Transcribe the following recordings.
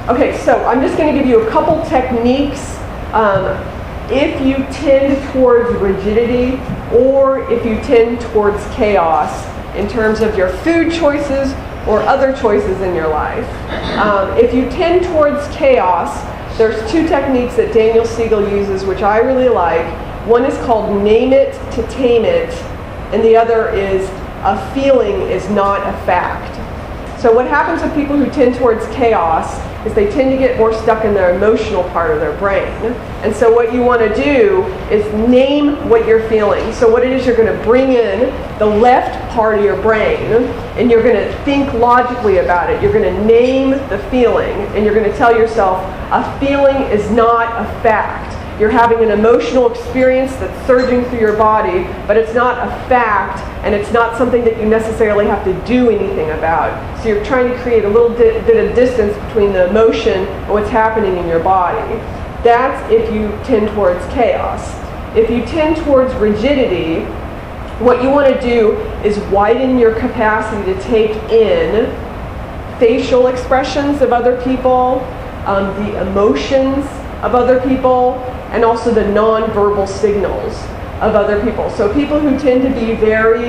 Okay, so I'm just going to give you a couple techniques if you tend towards rigidity or if you tend towards chaos in terms of your food choices or other choices in your life. If you tend towards chaos, there's two techniques that Daniel Siegel uses which I really like. One is called name it to tame it, and the other is a feeling is not a fact. So what happens with people who tend towards chaos is they tend to get more stuck in their emotional part of their brain. And so what you want to do is name what you're feeling. So what it is, you're going to bring in the left part of your brain and you're going to think logically about it. You're going to name the feeling and you're going to tell yourself, a feeling is not a fact. You're having an emotional experience that's surging through your body, but it's not a fact, and it's not something that you necessarily have to do anything about. So you're trying to create a little bit of distance between the emotion and what's happening in your body. That's if you tend towards chaos. If you tend towards rigidity, what you want to do is widen your capacity to take in facial expressions of other people, the emotions of other people, and also the nonverbal signals of other people. So people who tend to be very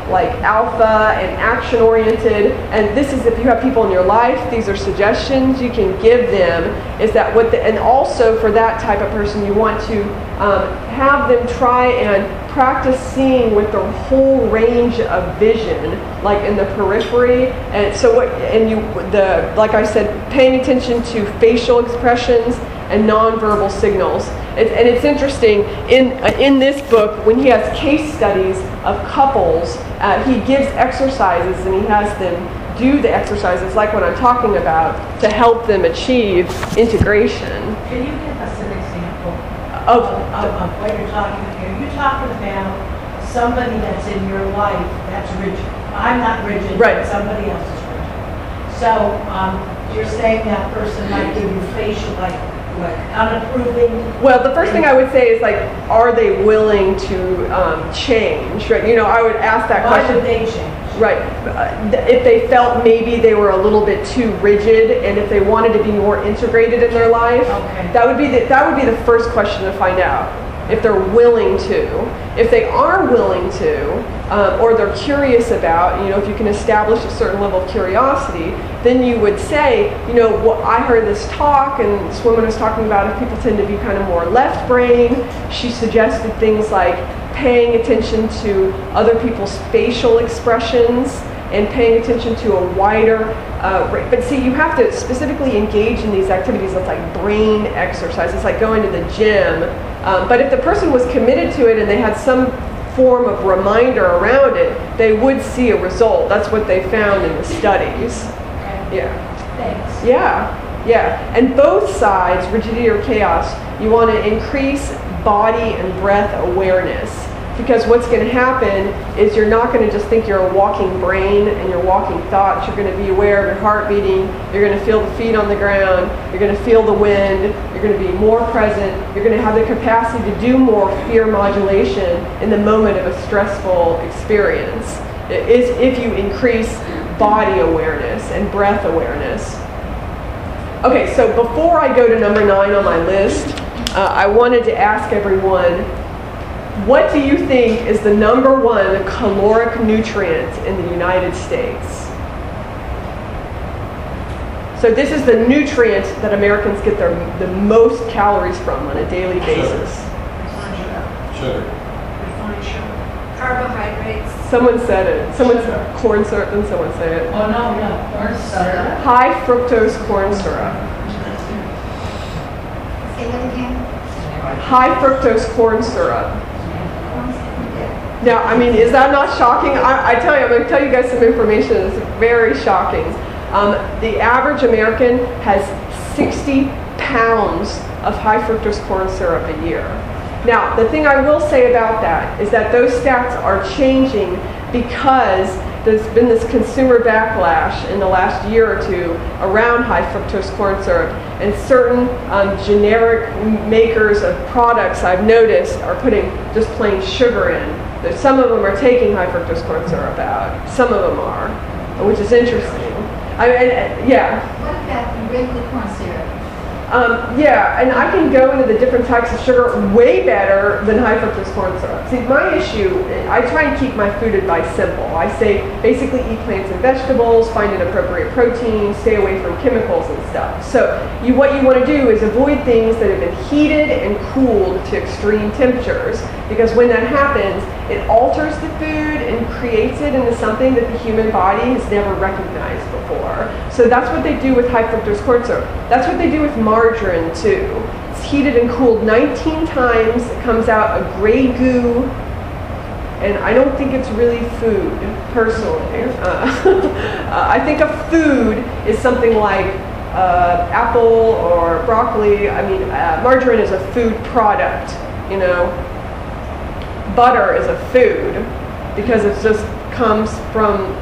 like alpha and action-oriented, and this is if you have people in your life, these are suggestions you can give them, is that and also for that type of person, you want to have them try and practice seeing with their whole range of vision, like in the periphery. And so like I said, paying attention to facial expressions and nonverbal signals. And it's interesting, in this book, when he has case studies of couples, he gives exercises and he has them do the exercises like what I'm talking about to help them achieve integration. Can you give us an example of what you're talking about here? You're talking about somebody that's in your life that's rigid. I'm not rigid, right. But somebody else is rigid. So you're saying that person might give you facial, like unapproving? Well, the first thing I would say is, like, are they willing to change? Right? You know, I would ask that question. Why would they change? Right. If they felt maybe they were a little bit too rigid, and if they wanted to be more integrated in their life, okay. that would be the first question to find out. If they're willing to. If they are willing to, or they're curious about, if you can establish a certain level of curiosity, then you would say, I heard this talk, and this woman was talking about if people tend to be kind of more left brain. She suggested things like paying attention to other people's facial expressions and paying attention to a wider but see, you have to specifically engage in these activities of like brain exercise. It's like going to the gym. But if the person was committed to it and they had some form of reminder around it, they would see a result. That's what they found in the studies. Okay. Yeah. Thanks. Yeah. And both sides, rigidity or chaos, you want to increase body and breath awareness. Because what's going to happen is you're not going to just think you're a walking brain and you're walking thoughts. You're going to be aware of your heart beating. You're going to feel the feet on the ground. You're going to feel the wind. You're going to be more present. You're going to have the capacity to do more fear modulation in the moment of a stressful experience. It is if you increase body awareness and breath awareness. Okay, so before I go to number 9 on my list, I wanted to ask everyone, what do you think is the number 1 caloric nutrient in the United States? So this is the nutrient that Americans get the most calories from on a daily basis. Sugar. Refined sugar. Carbohydrates. Someone said it. Someone said corn syrup, and someone say it. Oh, no, corn syrup. High fructose corn syrup. Say that again. High fructose corn syrup. Now, I mean, is that not shocking? I tell you, I'm going to tell you guys some information that's very shocking. The average American has 60 pounds of high fructose corn syrup a year. Now, the thing I will say about that is that those stats are changing because there's been this consumer backlash in the last year or two around high fructose corn syrup, and certain generic makers of products I've noticed are putting just plain sugar in. Some of them are taking high fructose corn syrup out. Some of them are, which is interesting. What about regular corn syrup. Yeah, and I can go into the different types of sugar way better than high fructose corn syrup. See, my issue, I try and keep my food advice simple. I say basically eat plants and vegetables, find an appropriate protein, stay away from chemicals and stuff. So what you want to do is avoid things that have been heated and cooled to extreme temperatures, because when that happens, it alters the food and creates it into something that the human body has never recognized before. So that's what they do with high fructose corn syrup. That's what they do with margarine too. It's heated and cooled 19 times. It comes out a gray goo, and I don't think it's really food, personally. I think a food is something like apple or broccoli. I mean, margarine is a food product, you know. Butter is a food because it just comes from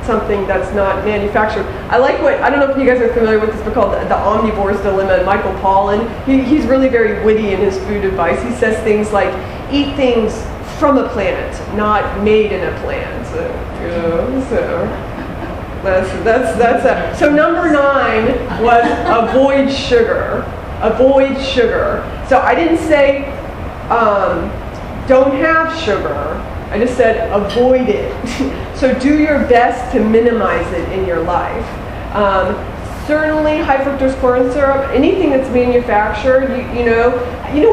something that's not manufactured. I don't know if you guys are familiar with this book called The Omnivore's Dilemma, and Michael Pollan. He's really very witty in his food advice. He says things like, eat things from a plant, not made in a plant. So number 9 was avoid sugar. Avoid sugar. So I didn't say don't have sugar. I just said avoid it. So do your best to minimize it in your life. Certainly high fructose corn syrup, anything that's manufactured, you know,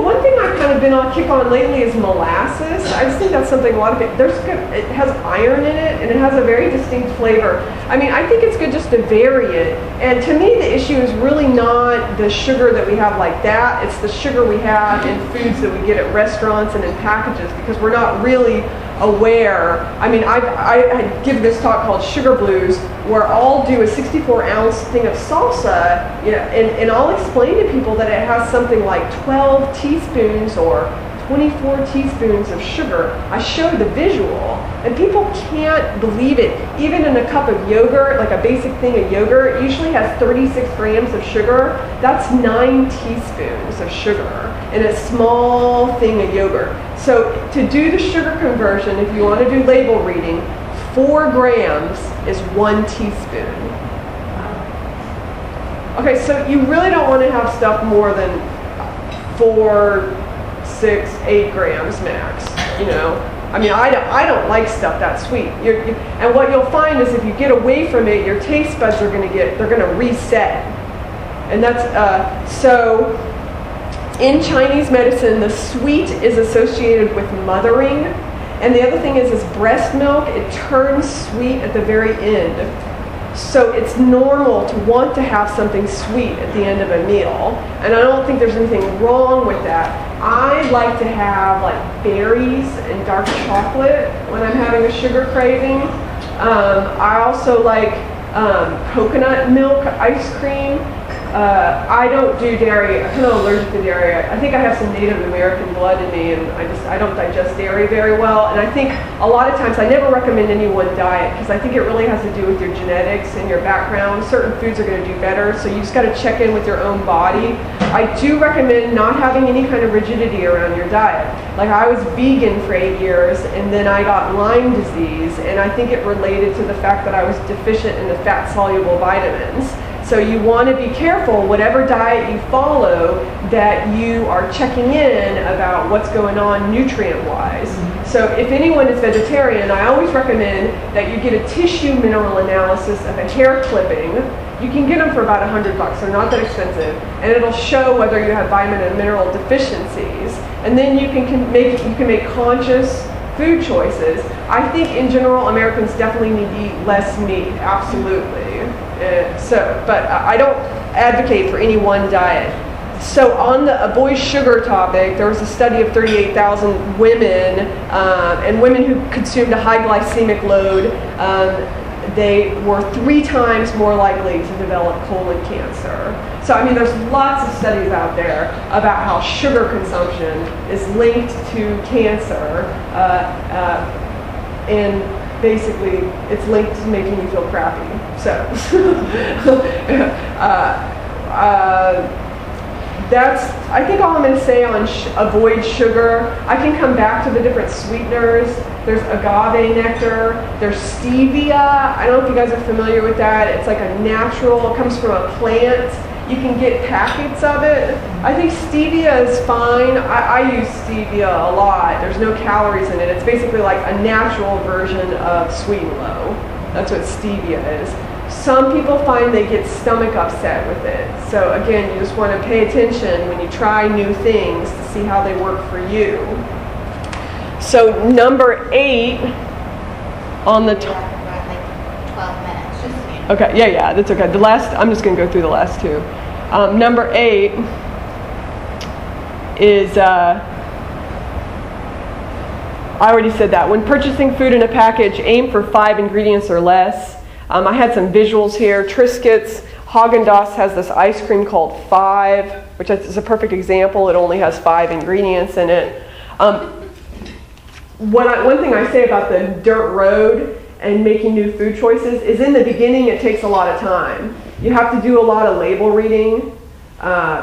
one thing I've kind of been on kick on lately is molasses. I just think that's something a lot of people, it has iron in it, and it has a very distinct flavor. I mean, I think it's good just to vary it. And to me, the issue is really not the sugar that we have like that. It's the sugar we have in foods that we get at restaurants and in packages, because we're not really aware. I mean, I give this talk called Sugar Blues, where I'll do a 64-ounce thing of salsa, you know, and I'll explain to people that it has something like 12 teaspoons or 24 teaspoons of sugar. I show the visual, and people can't believe it. Even in a cup of yogurt, like a basic thing of yogurt, it usually has 36 grams of sugar. That's 9 teaspoons of sugar in a small thing of yogurt. So to do the sugar conversion, if you want to do label reading, 4 grams is 1 teaspoon. Okay, so you really don't want to have stuff more than 4, 6, 8 grams max, you know. I mean, I don't like stuff that sweet. And what you'll find is if you get away from it, your taste buds are going to reset. And that's, so in Chinese medicine, the sweet is associated with mothering. And the other thing is breast milk, it turns sweet at the very end. So it's normal to want to have something sweet at the end of a meal. And I don't think there's anything wrong with that. I like to have like berries and dark chocolate when I'm having a sugar craving. I also like coconut milk ice cream. I don't do dairy. I'm kind of allergic to dairy. I think I have some Native American blood in me, and I don't digest dairy very well. And I think a lot of times I never recommend any one diet, because I think it really has to do with your genetics and your background. Certain foods are going to do better, so you just got to check in with your own body. I do recommend not having any kind of rigidity around your diet. Like I was vegan for 8 years, and then I got Lyme disease, and I think it related to the fact that I was deficient in the fat-soluble vitamins. So you want to be careful, whatever diet you follow, that you are checking in about what's going on nutrient-wise. So if anyone is vegetarian, I always recommend that you get a tissue mineral analysis of a hair clipping. You can get them for about $100. They're not that expensive, and it'll show whether you have vitamin and mineral deficiencies. And then you can make conscious food choices. I think in general Americans definitely need to eat less meat, absolutely. But I don't advocate for any one diet. So on the avoid sugar topic, there was a study of 38,000 women, and women who consumed a high glycemic load, they were 3 times more likely to develop colon cancer. So I mean, there's lots of studies out there about how sugar consumption is linked to cancer, and basically it's linked to making you feel crappy. So I think all I'm going to say on avoid sugar. I can come back to the different sweeteners. There's agave nectar. There's stevia. I don't know if you guys are familiar with that. It's like a natural, it comes from a plant. You can get packets of it. I think stevia is fine. I use stevia a lot. There's no calories in it. It's basically like a natural version of Sweet and Low. That's what stevia is. Some people find they get stomach upset with it. So again, you just want to pay attention when you try new things to see how they work for you. So number 8 on the About like 12 minutes, just so you know. okay, yeah, that's okay. I'm just going to go through the last 2. Number 8 is, I already said that. When purchasing food in a package, aim for 5 ingredients or less. I had some visuals here. Triscuits, Haagen-Dazs has this ice cream called 5, which is a perfect example. It only has 5 ingredients in it. One thing I say about the dirt road and making new food choices is in the beginning it takes a lot of time. You have to do a lot of label reading.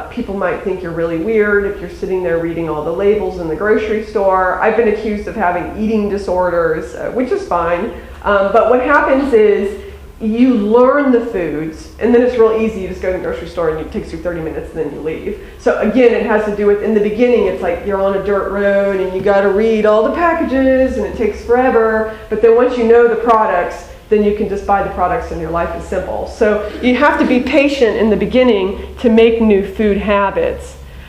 People might think you're really weird if you're sitting there reading all the labels in the grocery store. I've been accused of having eating disorders, which is fine. But what happens is you learn the foods, and then it's real easy. You just go to the grocery store and it takes you 30 minutes and then you leave. So again, it has to do with, in the beginning, it's like you're on a dirt road and you got to read all the packages and it takes forever. But then once you know the products, then you can just buy the products and your life is simple. So you have to be patient in the beginning to make new food habits.